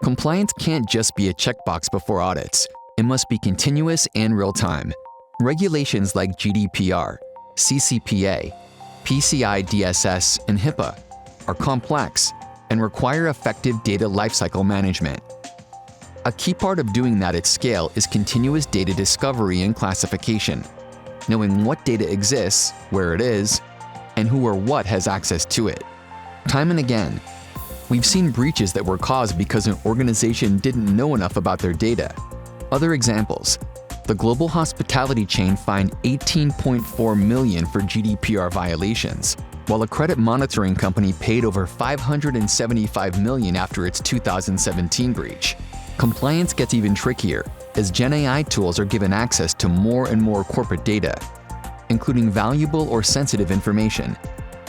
Compliance can't just be a checkbox before audits. It must be continuous and real-time. Regulations like GDPR, CCPA, PCI-DSS, and HIPAA are complex and require effective data lifecycle management. A key part of doing that at scale is continuous data discovery and classification, knowing what data exists, where it is, and who or what has access to it. Time and again, we've seen breaches that were caused because an organization didn't know enough about their data. Other examples: the global hospitality chain fined $18.4 million for GDPR violations, while a credit monitoring company paid over $575 million after its 2017 breach. Compliance gets even trickier as Gen AI tools are given access to more and more corporate data, including valuable or sensitive information,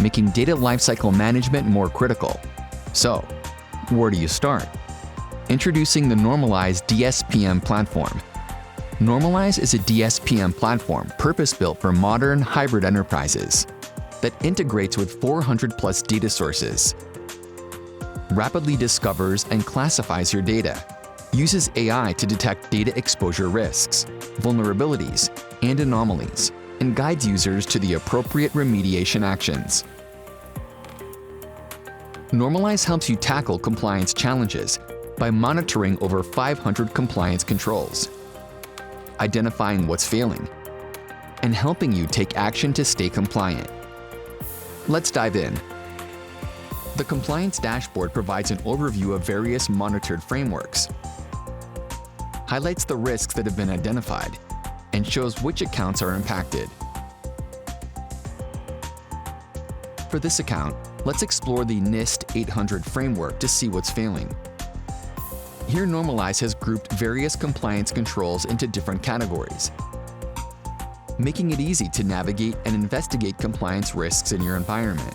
making data lifecycle management more critical. So, where do you start? Introducing the Normalyze DSPM platform. Normalyze is a DSPM platform purpose-built for modern hybrid enterprises that integrates with 400+ data sources, rapidly discovers and classifies your data, uses AI to detect data exposure risks, vulnerabilities, and anomalies, and guides users to the appropriate remediation actions. Normalyze helps you tackle compliance challenges by monitoring over 500 compliance controls, identifying what's failing, and helping you take action to stay compliant. Let's dive in. The Compliance Dashboard provides an overview of various monitored frameworks, highlights the risks that have been identified, and shows which accounts are impacted. For this account, let's explore the NIST 800 framework to see what's failing. Here, Normalyze has grouped various compliance controls into different categories, making it easy to navigate and investigate compliance risks in your environment.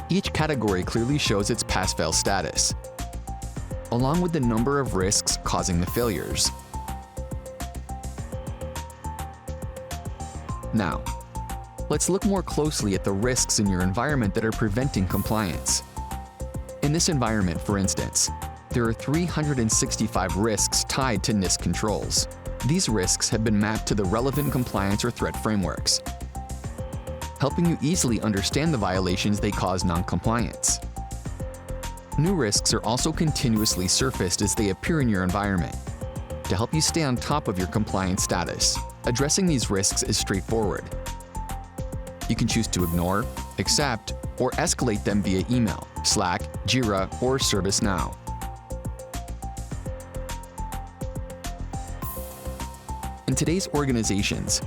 Each category clearly shows its pass-fail status, along with the number of risks causing the failures. Now, let's look more closely at the risks in your environment that are preventing compliance. In this environment, for instance, there are 365 risks tied to NIST controls. These risks have been mapped to the relevant compliance or threat frameworks, helping you easily understand the violations they cause non-compliance. New risks are also continuously surfaced as they appear in your environment to help you stay on top of your compliance status. Addressing these risks is straightforward. You can choose to ignore, accept, or escalate them via email, Slack, Jira, or ServiceNow. In today's organizations,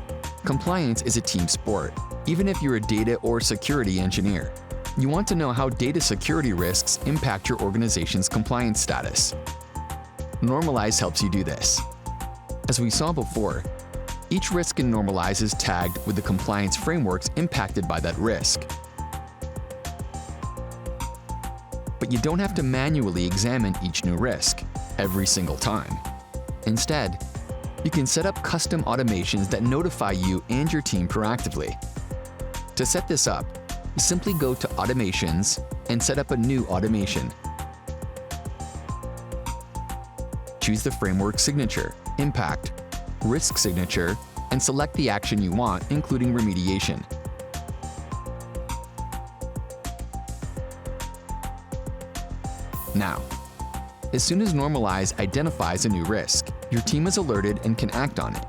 compliance is a team sport. Even if you're a data or security engineer, you want to know how data security risks impact your organization's compliance status. Normalyze helps you do this. As we saw before, each risk in Normalyze is tagged with the compliance frameworks impacted by that risk. But you don't have to manually examine each new risk every single time. Instead, you can set up custom automations that notify you and your team proactively. To set this up, simply go to Automations and set up a new automation. Choose the framework signature, impact, risk signature, and select the action you want, including remediation. Now, as soon as Normalyze identifies a new risk, your team is alerted and can act on it.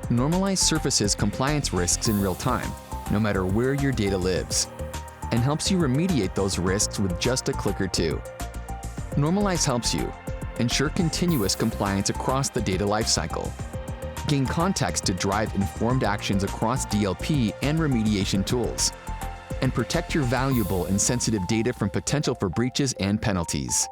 Normalyze surfaces compliance risks in real time, no matter where your data lives, and helps you remediate those risks with just a click or two. Normalyze helps you ensure continuous compliance across the data lifecycle, gain context to drive informed actions across DLP and remediation tools, and protect your valuable and sensitive data from potential for breaches and penalties.